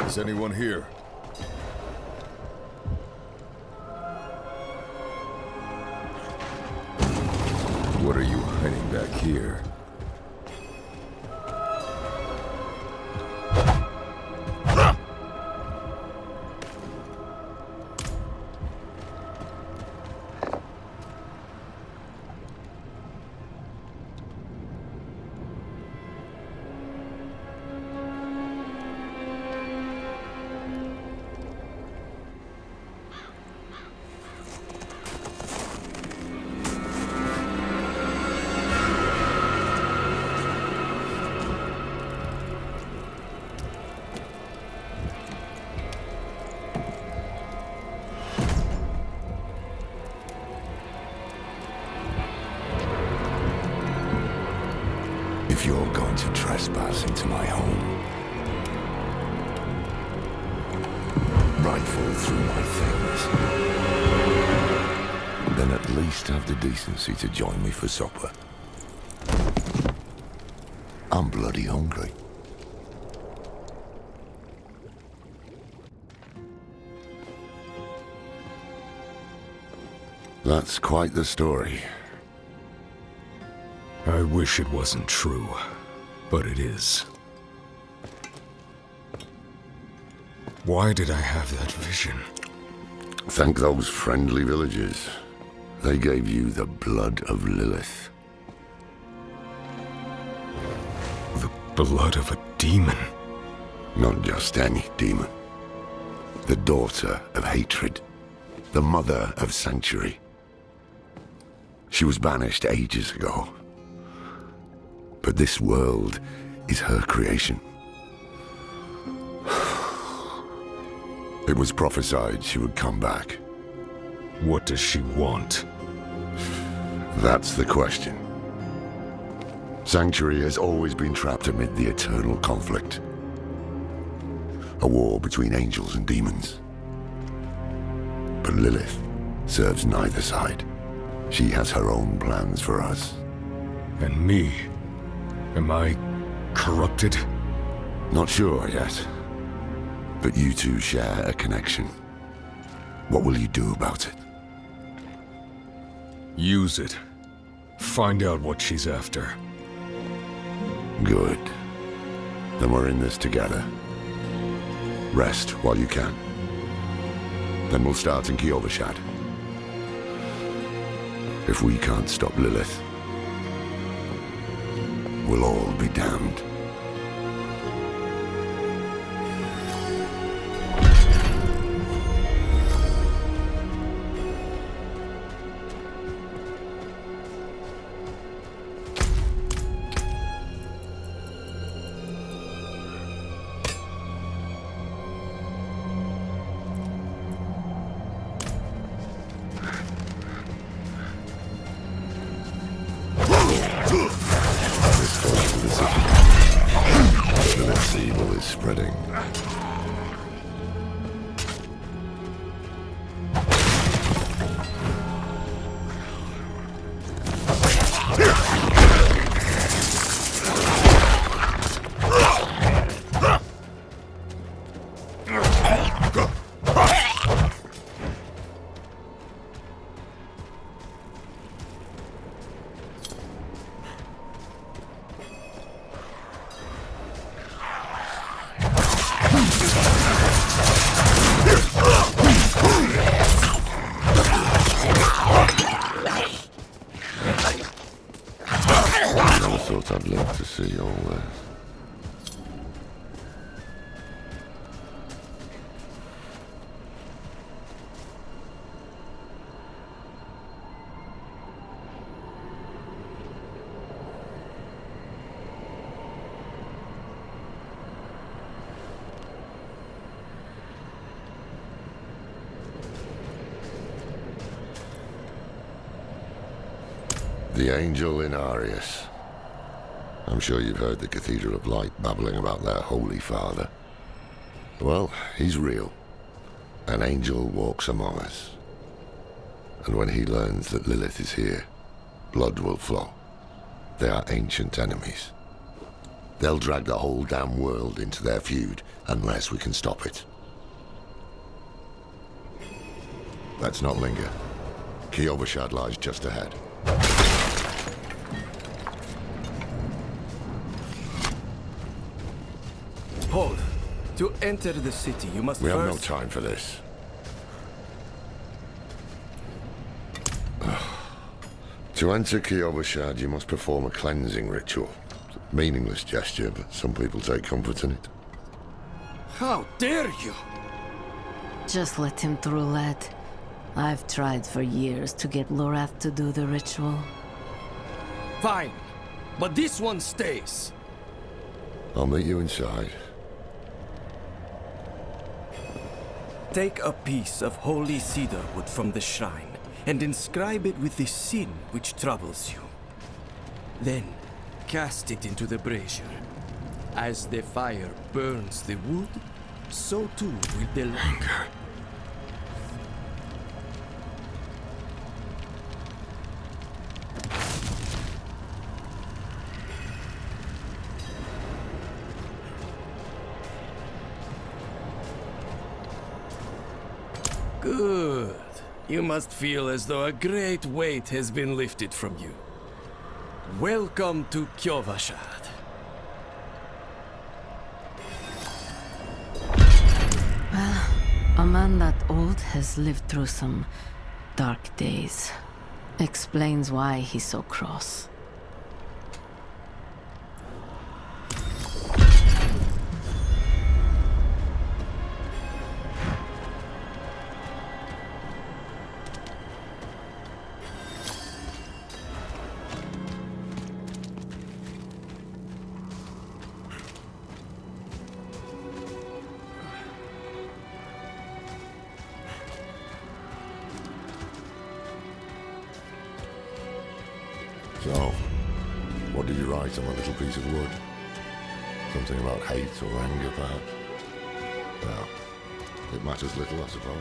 Is anyone here? What are you hiding back here? If you're going to trespass into my home, rifle through my things, then at least have the decency to join me for supper. I'm bloody hungry. That's quite the story. I wish it wasn't true, but it is. Why did I have that vision? Thank those friendly villagers. They gave you the blood of Lilith. The blood of a demon? Not just any demon. The daughter of hatred. The mother of sanctuary. She was banished ages ago. But this world is her creation. It was prophesied she would come back. What does she want? That's the question. Sanctuary has always been trapped amid the eternal conflict. A war between angels and demons. But Lilith serves neither side. She has her own plans for us. And me? Am I corrupted? Not sure yet. But you two share a connection. What will you do about it? Use it. Find out what she's after. Good. Then we're in this together. Rest while you can. Then we'll start in Kiovashad. If we can't stop Lilith, we'll all be damned. Lilith's evil is spreading. I thought I'd live to see all this. The Angel in Arius. I'm sure you've heard the Cathedral of Light babbling about their Holy Father. Well, he's real. An angel walks among us. And when he learns that Lilith is here, blood will flow. They are ancient enemies. They'll drag the whole damn world into their feud unless we can stop it. Let's not linger. Kyovashad lies just ahead. Hold. To enter the city, you must We first... have no time for this. To enter Kyovashad, you must perform a cleansing ritual. It's a meaningless gesture, but some people take comfort in it. How dare you! Just let him through, lad. I've tried for years to get Lorath to do the ritual. Fine. But this one stays. I'll meet you inside. Take a piece of holy cedar wood from the shrine and inscribe it with the sin which troubles you. Then, cast it into the brazier. As the fire burns the wood, so too will the anger. Good. You must feel as though a great weight has been lifted from you. Welcome to Kyovashad. A man that old has lived through some dark days. Explains why he's so cross. So, what did you write on a little piece of wood? Something about hate or anger, perhaps? Well, it matters little, I suppose.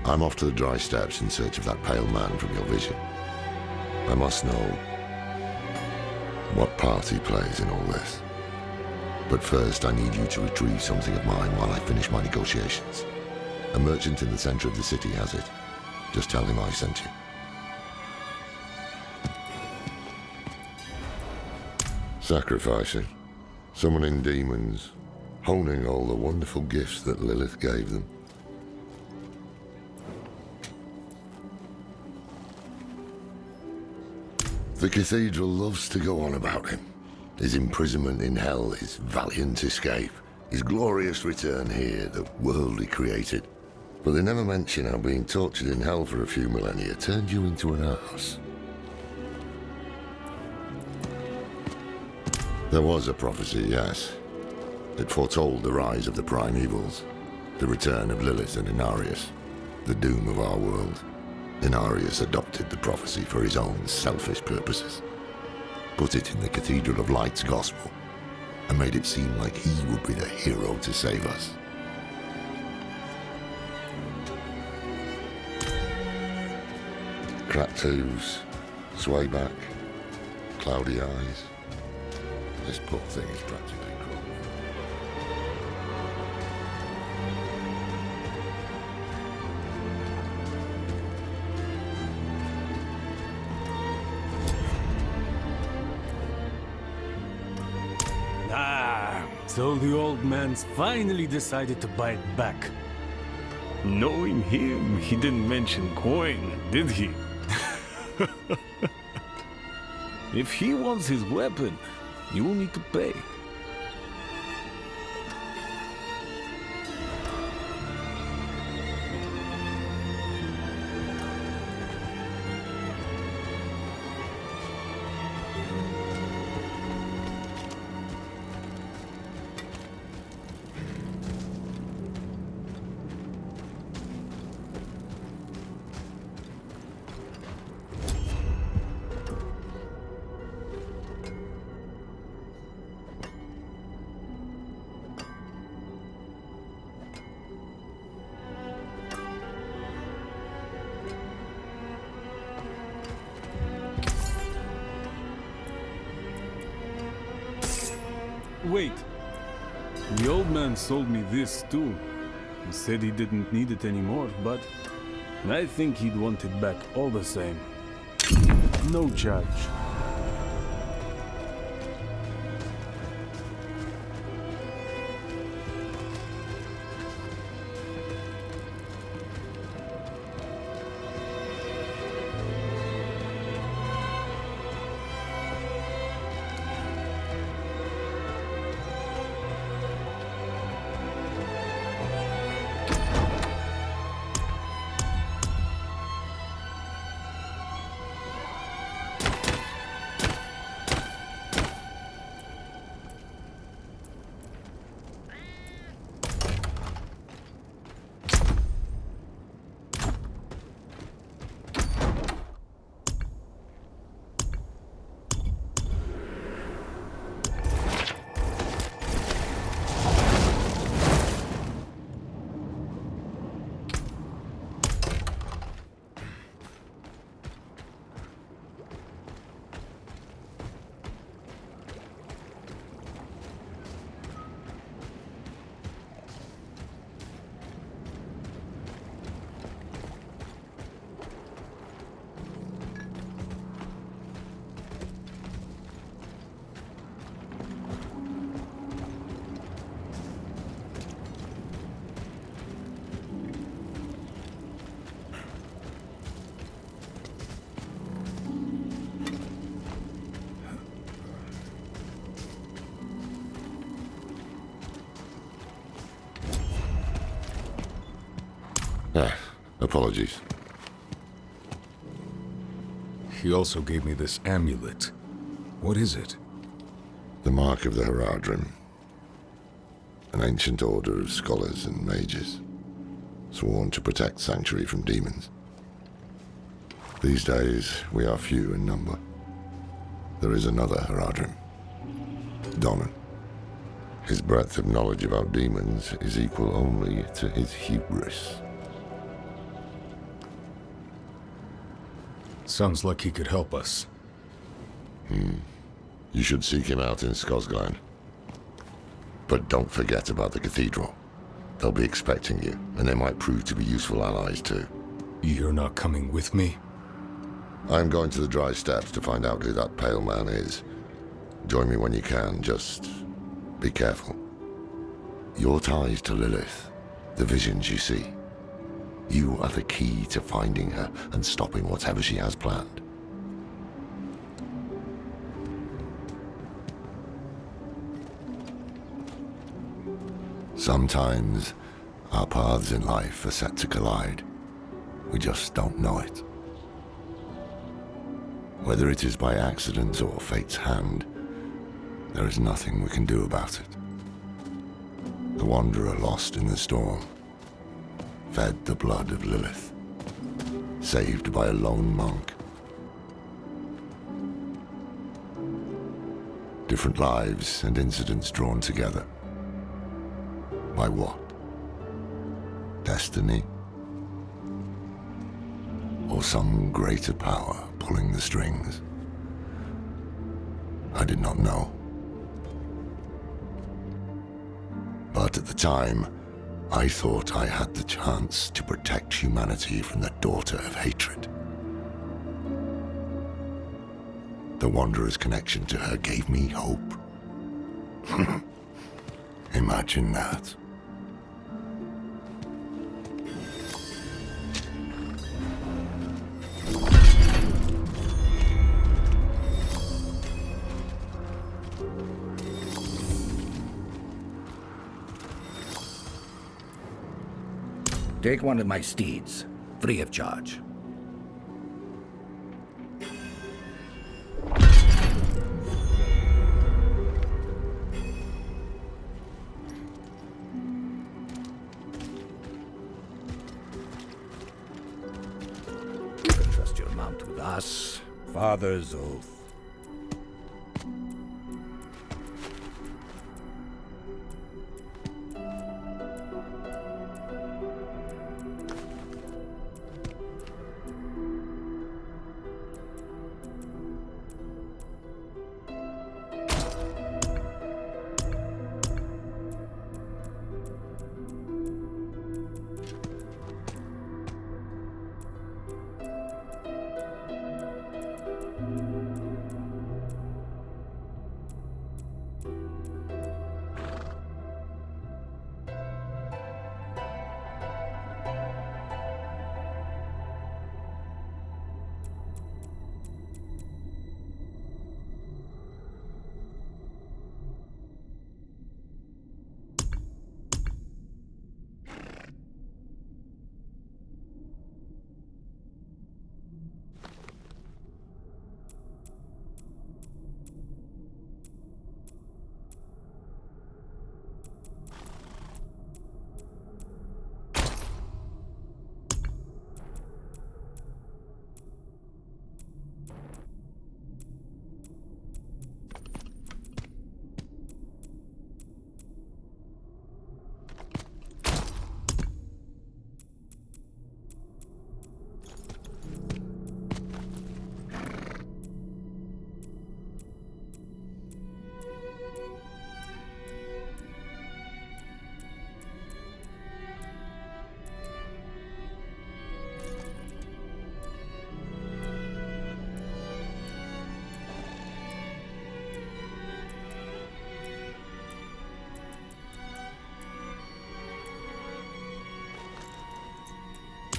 I'm off to the dry steppes in search of that pale man from your vision. I must know what part he plays in all this. But first, I need you to retrieve something of mine while I finish my negotiations. A merchant in the center of the city has it. Just tell him I sent you. Sacrificing, summoning demons, honing all the wonderful gifts that Lilith gave them. The cathedral loves to go on about him. His imprisonment in hell, his valiant escape, his glorious return here, the world he created. But they never mention how being tortured in hell for a few millennia turned you into an ass. There was a prophecy, yes. It foretold the rise of the prime evils, the return of Lilith and Inarius, the doom of our world. Inarius adopted the prophecy for his own selfish purposes, put it in the Cathedral of Light's gospel, and made it seem like he would be the hero to save us. Cracked hooves, sway back, cloudy eyes. This poor thing is practically crawling. So the old man's finally decided to bite back. Knowing him, he didn't mention coin, did he? If he wants his weapon, you will need to pay. Wait. The old man sold me this too. He said he didn't need it anymore, but I think he'd want it back all the same. No charge. Apologies. He also gave me this amulet. What is it? The Mark of the Heradrim. An ancient order of scholars and mages, sworn to protect Sanctuary from demons. These days, we are few in number. There is another Heradrim, Donan. His breadth of knowledge about demons is equal only to his hubris. Sounds like he could help us. You should seek him out in Skosglen. But don't forget about the cathedral. They'll be expecting you, and they might prove to be useful allies too. You're not coming with me? I'm going to the Dry Steppes to find out who that pale man is. Join me when you can, just be careful. Your ties to Lilith, the visions you see, you are the key to finding her and stopping whatever she has planned. Sometimes our paths in life are set to collide. We just don't know it. Whether it is by accident or fate's hand, there is nothing we can do about it. The wanderer lost in the storm, fed the blood of Lilith, saved by a lone monk. Different lives and incidents drawn together. By what? Destiny? Or some greater power pulling the strings? I did not know. But at the time, I thought I had the chance to protect humanity from the daughter of hatred. The Wanderer's connection to her gave me hope. Imagine that. Take one of my steeds, free of charge. You can trust your mount with us. Father's oath.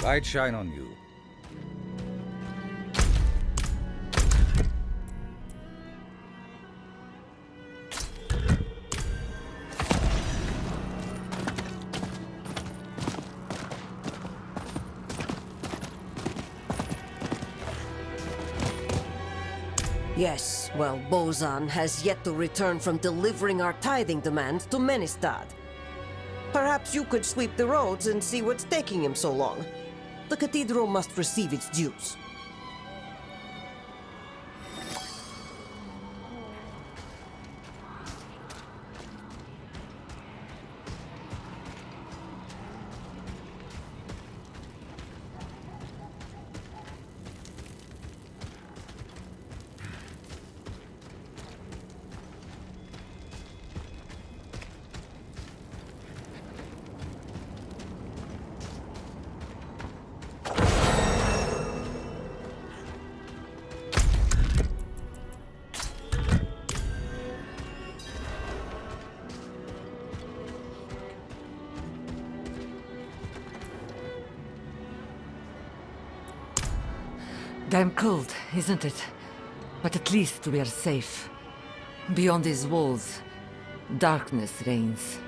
Light shine on you. Yes, well, Bozan has yet to return from delivering our tithing demand to Menestad. Perhaps you could sweep the roads and see what's taking him so long. The cathedral must receive its dues. Damn cold, isn't it? But at least we are safe. Beyond these walls, darkness reigns.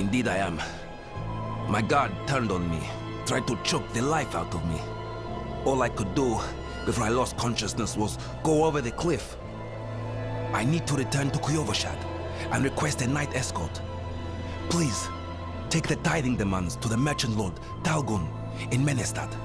Indeed I am. My guard turned on me, tried to choke the life out of me. All I could do before I lost consciousness was go over the cliff. I need to return to Kyovashad and request a night escort. Please, take the tithing demands to the merchant lord Talgun in Menestad.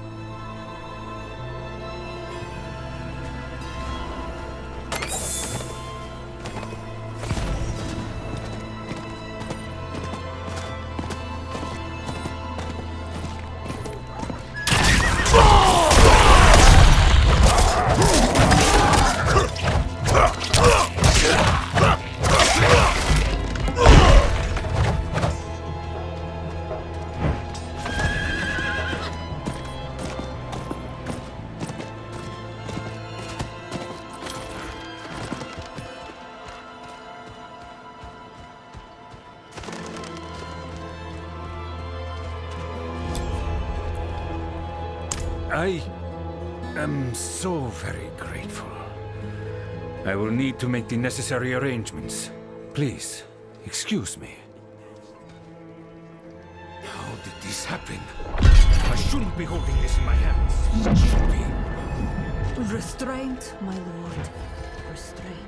I am so very grateful. I will need to make the necessary arrangements. Please, excuse me. How did this happen? I shouldn't be holding this in my hands. Should be. Restraint, my lord. Restraint.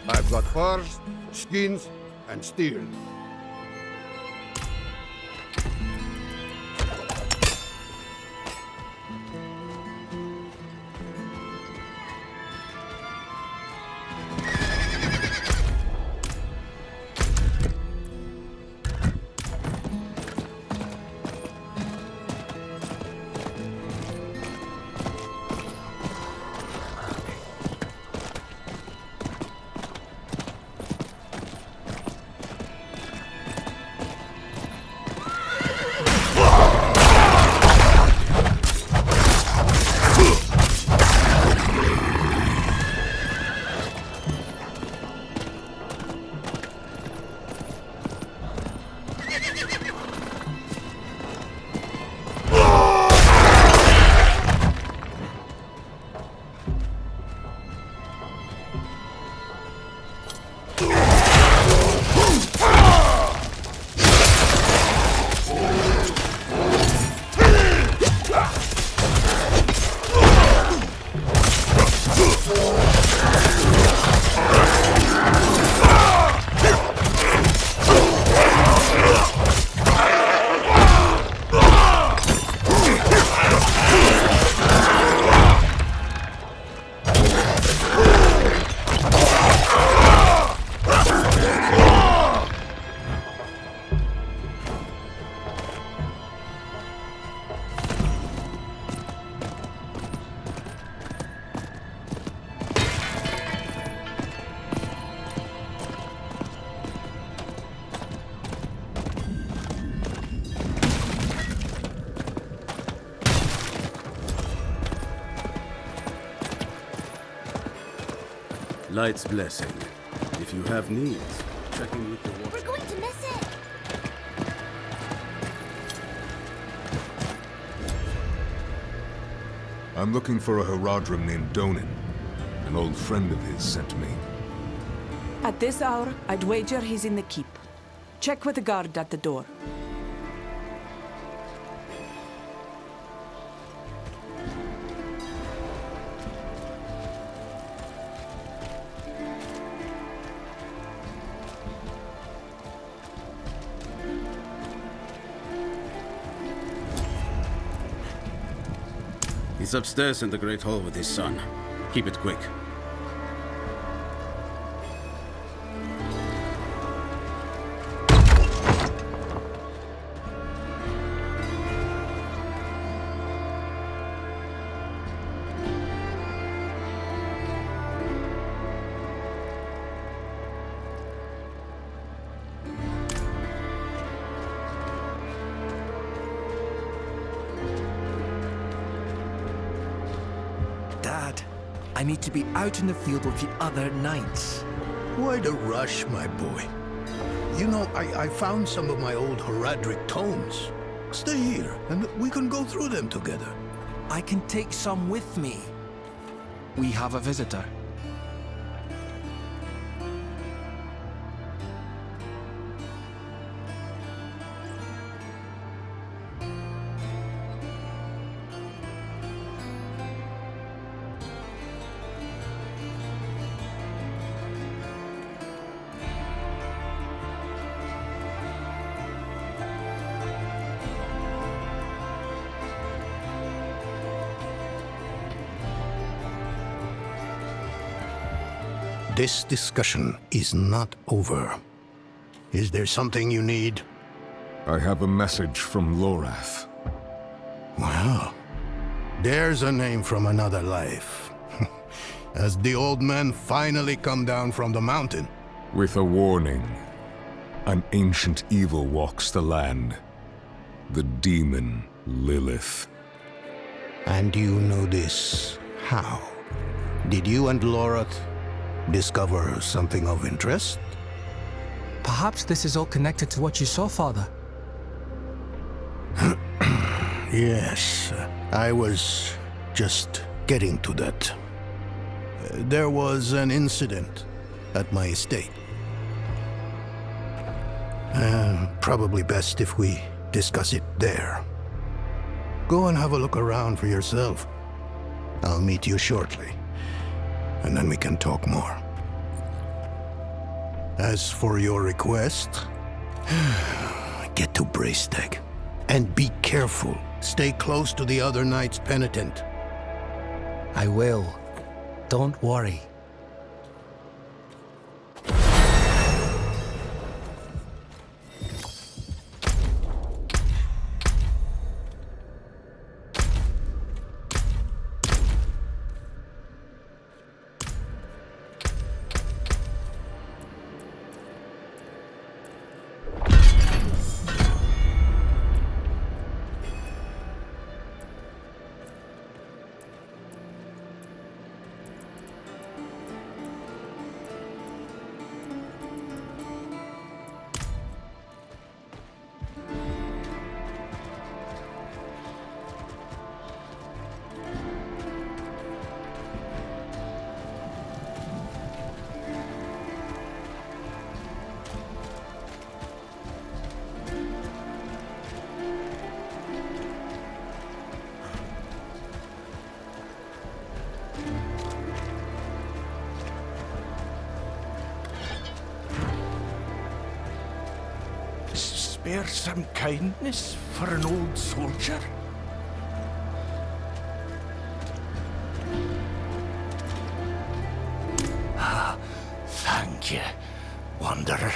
I've got furs, skins, and steel. Light's blessing. If you have needs, checking with the water. We're going to miss it! I'm looking for a Haradrim named Donin. An old friend of his sent me. At this hour, I'd wager he's in the keep. Check with the guard at the door. He's upstairs in the Great Hall with his son. Keep it quick. Dad, I need to be out in the field with the other knights. Why the rush, my boy? You know, I found some of my old Haradric tomes. Stay here, and we can go through them together. I can take some with me. We have a visitor. This discussion is not over. Is there something you need? I have a message from Lorath. Well, there's a name from another life. Has the old man finally come down from the mountain? With a warning. An ancient evil walks the land. The demon Lilith. And you know this how? Did you and Lorath discover something of interest? Perhaps this is all connected to what you saw, Father. Yes, I was just getting to that. There was an incident at my estate. Probably best if we discuss it there. Go and have a look around for yourself. I'll meet you shortly, and then we can talk more. As for your request, get to Braestag. And be careful. Stay close to the other knight's penitent. I will. Don't worry. Spare some kindness for an old soldier? Ah, thank you, Wanderer.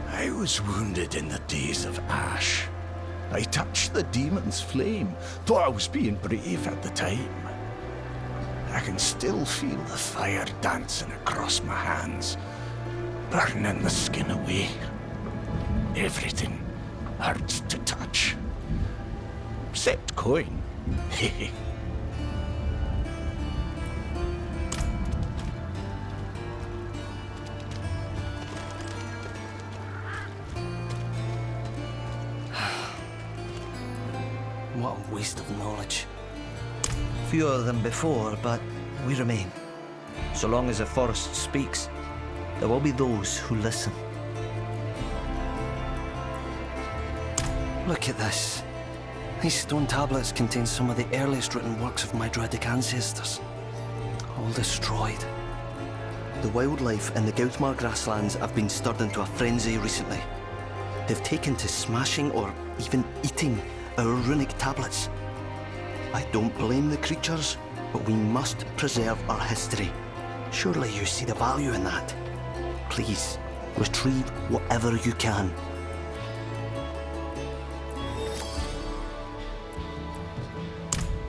I was wounded in the days of Ash. I touched the demon's flame, thought I was being brave at the time. I can still feel the fire dancing across my hands, burning the skin away. Everything hurts to touch. Except coin. waste of knowledge. Fewer than before, but we remain. So long as the forest speaks, there will be those who listen. Look at this. These stone tablets contain some of the earliest written works of my Druidic ancestors. All destroyed. The wildlife in the Gautmar grasslands have been stirred into a frenzy recently. They've taken to smashing or even eating our runic tablets. I don't blame the creatures, but we must preserve our history. Surely you see the value in that. Please, retrieve whatever you can.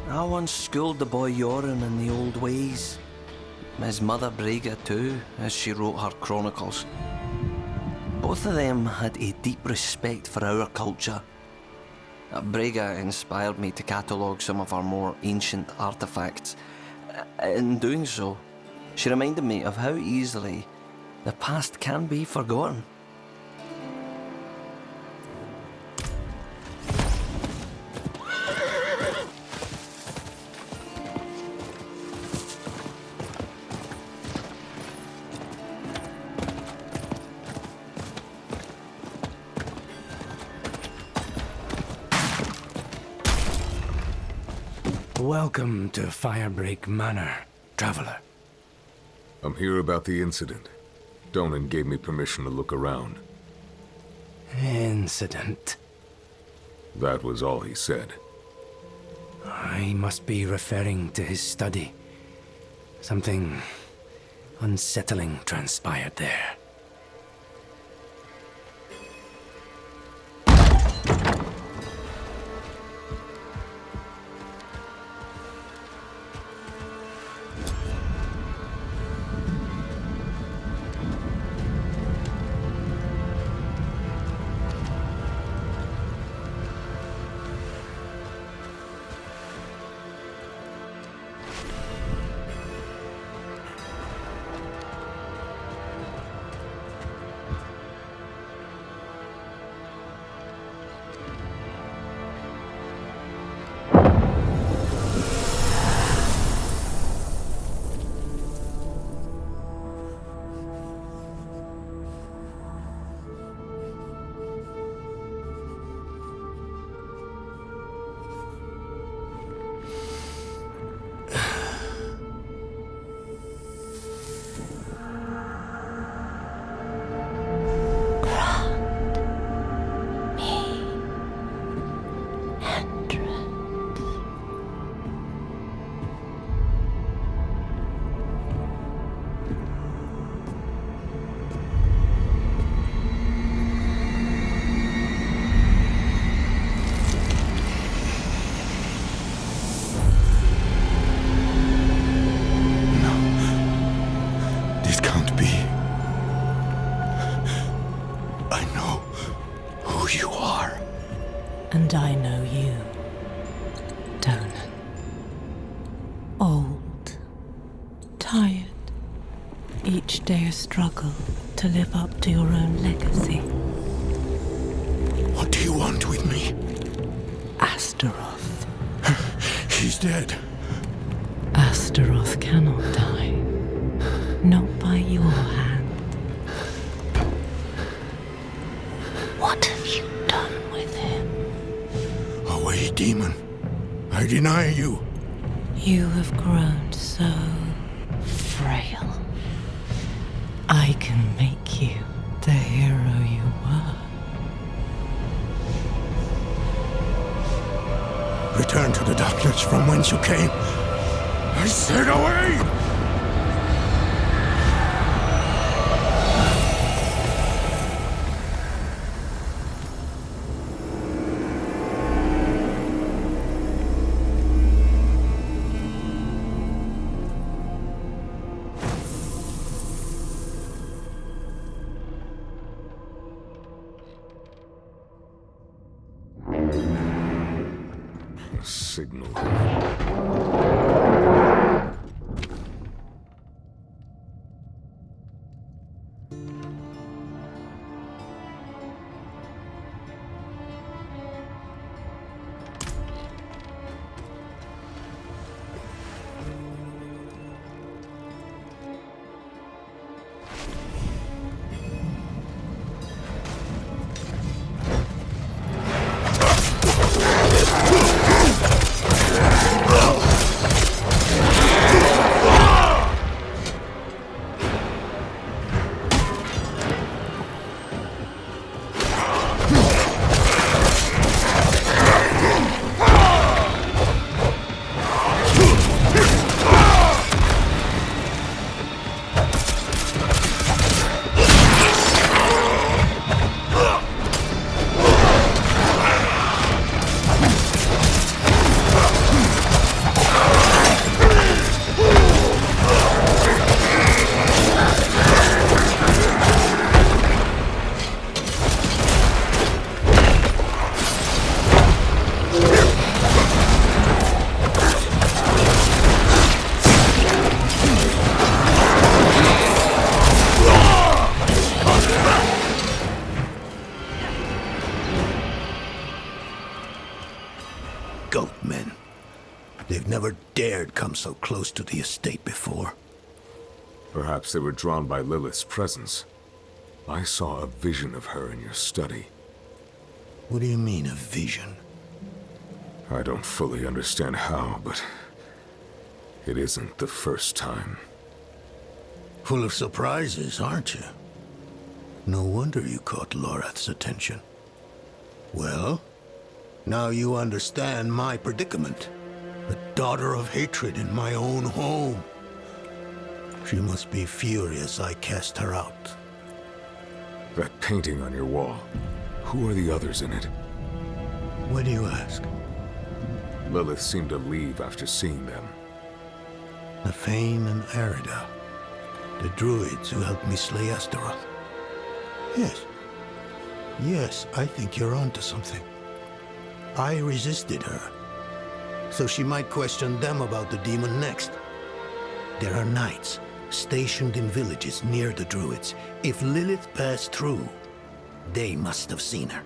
I once schooled the boy Yoren in the old ways. His mother Brega too, as she wrote her chronicles. Both of them had a deep respect for our culture. Brega inspired me to catalogue some of our more ancient artefacts. In doing so, she reminded me of how easily the past can be forgotten. Welcome to Firebreak Manor, traveler. I'm here about the incident. Donan gave me permission to look around. Incident? That was all he said. I must be referring to his study. Something unsettling transpired there. And I know you, Donan. Old, tired, each day a struggle to live up to your own legacy. What do you want with me? Astaroth. He's dead. Astaroth cannot die. Not by your hand. What have you done with him? Away, demon. I deny you. You have grown so frail. I can make you the hero you were. Return to the darkness from whence you came. I said away! Signal. had come so close to the estate before. Perhaps they were drawn by Lilith's presence. I saw a vision of her in your study. What do you mean, a vision? I don't fully understand how, but it isn't the first time. Full of surprises, aren't you? No wonder you caught Lorath's attention. Well, now you understand my predicament. A daughter of hatred in my own home. She must be furious I cast her out. That painting on your wall, who are the others in it? Why do you ask? Lilith seemed to leave after seeing them. Nafane and Arida, the druids who helped me slay Astaroth. Yes. Yes, I think you're onto something. I resisted her, so she might question them about the demon next. There are knights stationed in villages near the druids. If Lilith passed through, they must have seen her.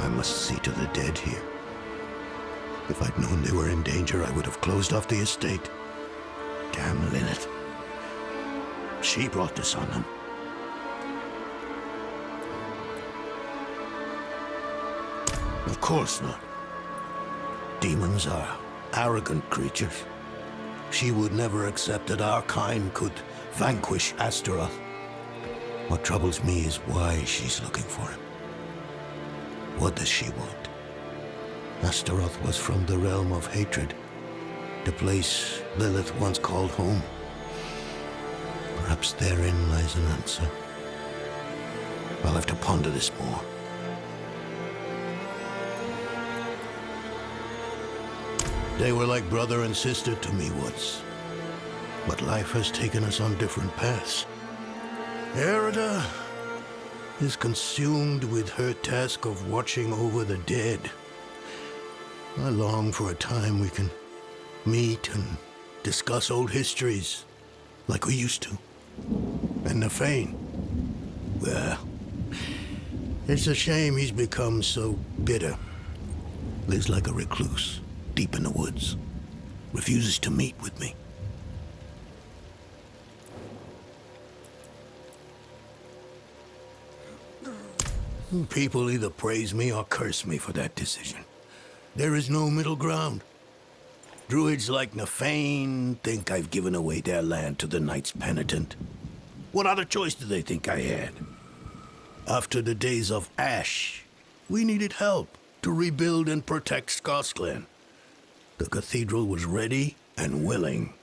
I must see to the dead here. If I'd known they were in danger, I would have closed off the estate. Damn Lilith. She brought this on them. Of course not. Demons are arrogant creatures. She would never accept that our kind could vanquish Astaroth. What troubles me is why she's looking for him. What does she want? Astaroth was from the realm of hatred, the place Lilith once called home. Perhaps therein lies an answer. I'll have to ponder this more. They were like brother and sister to me once, but life has taken us on different paths. Erida is consumed with her task of watching over the dead. I long for a time we can meet and discuss old histories like we used to. And Nafane, well, it's a shame he's become so bitter. Lives like a recluse, deep in the woods. Refuses to meet with me. People either praise me or curse me for that decision. There is no middle ground. Druids like Nafane think I've given away their land to the Knights Penitent. What other choice do they think I had? After the days of Ash, we needed help to rebuild and protect Scotland. The cathedral was ready and willing.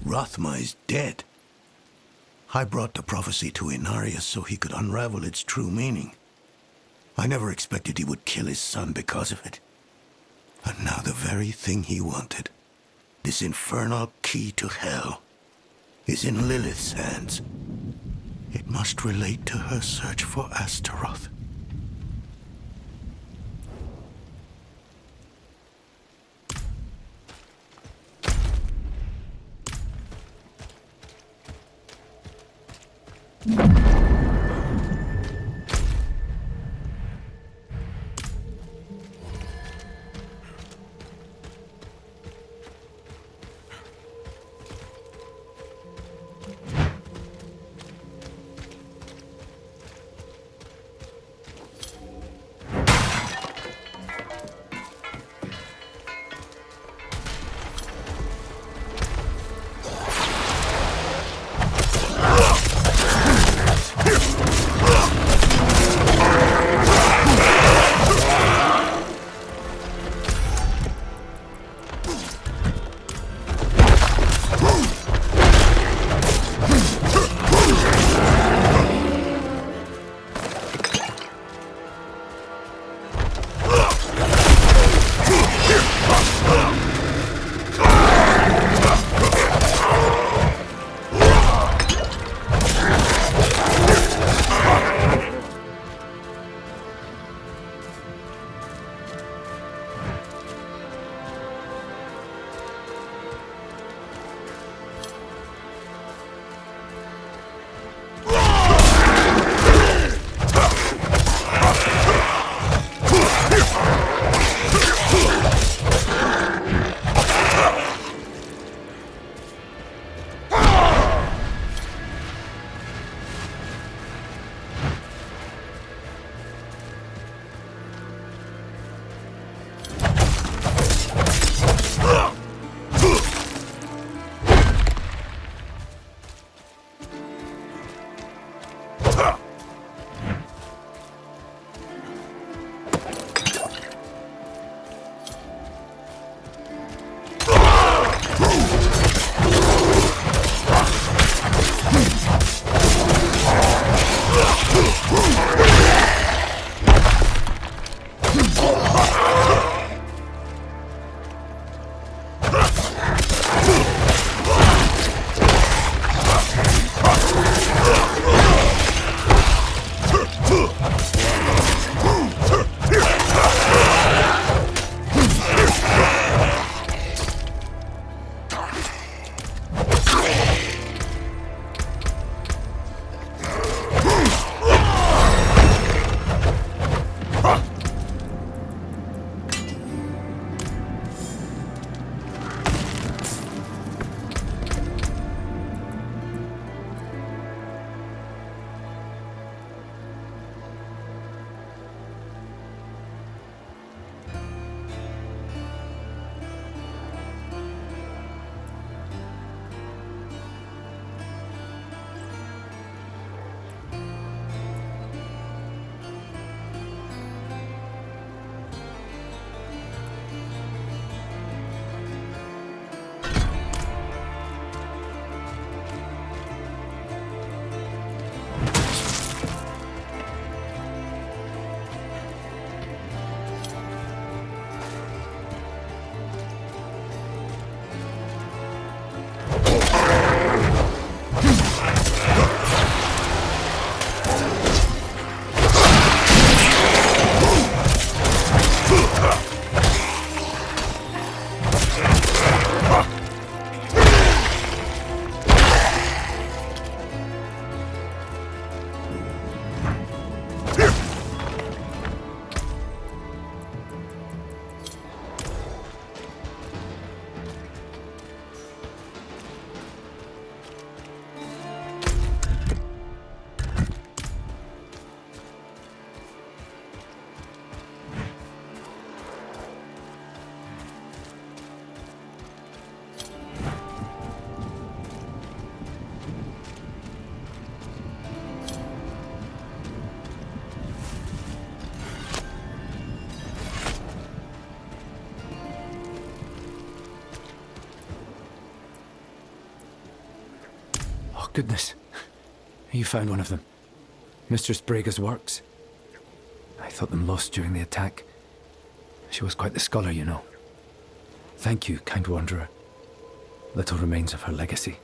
Rathma is dead. I brought the prophecy to Inarius so he could unravel its true meaning. I never expected he would kill his son because of it. And now the very thing he wanted, this infernal key to hell, is in Lilith's hands. It must relate to her search for Astaroth. goodness. You found one of them. Mistress Brega's works. I thought them lost during the attack. She was quite the scholar, you know. Thank you, kind wanderer. Little remains of her legacy.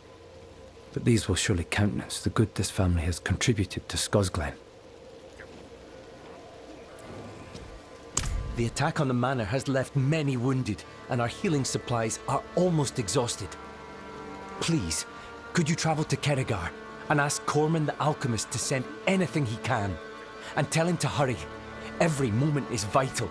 But these will surely countenance the good this family has contributed to Scosglen. The attack on the manor has left many wounded, and our healing supplies are almost exhausted. Please, could you travel to Kerrigar and ask Corman the alchemist to send anything he can? And tell him to hurry. Every moment is vital.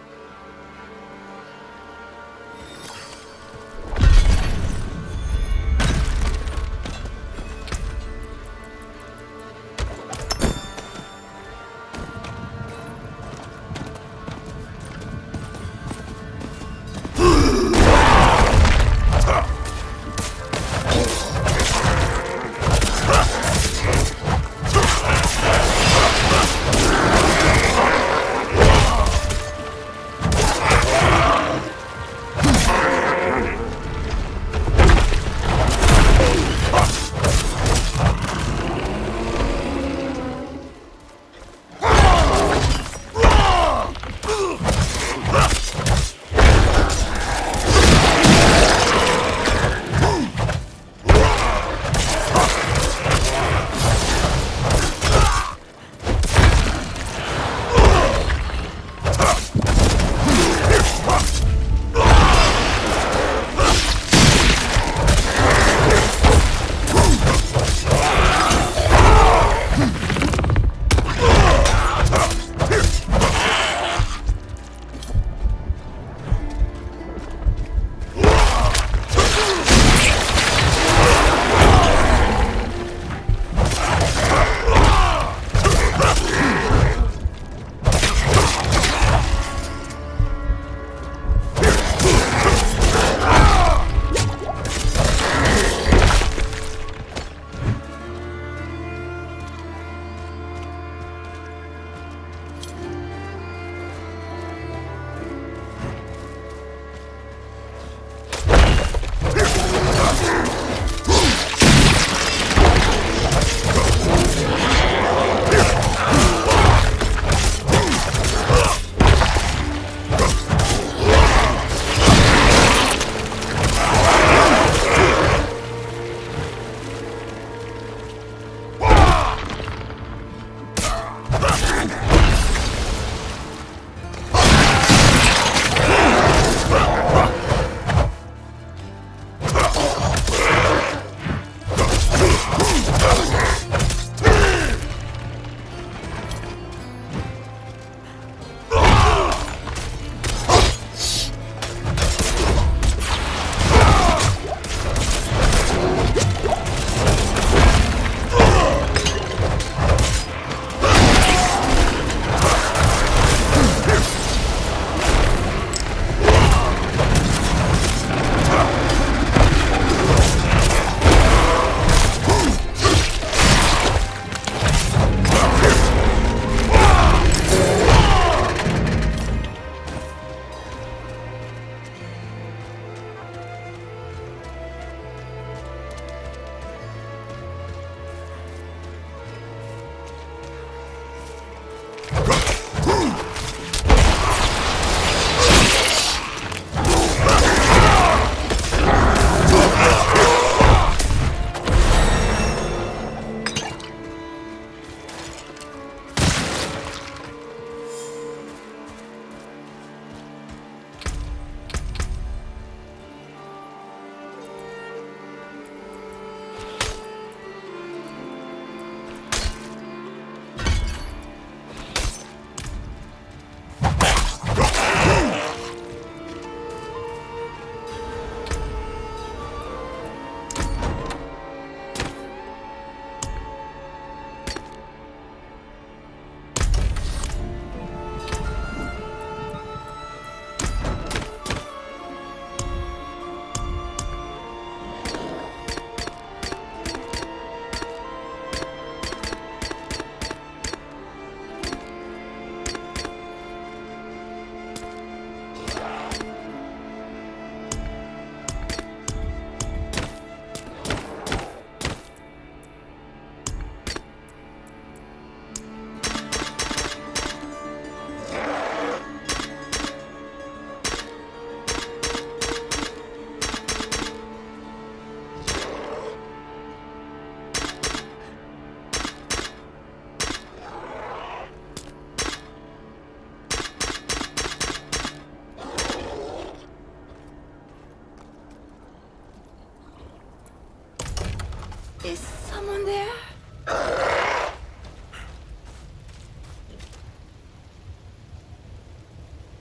someone there?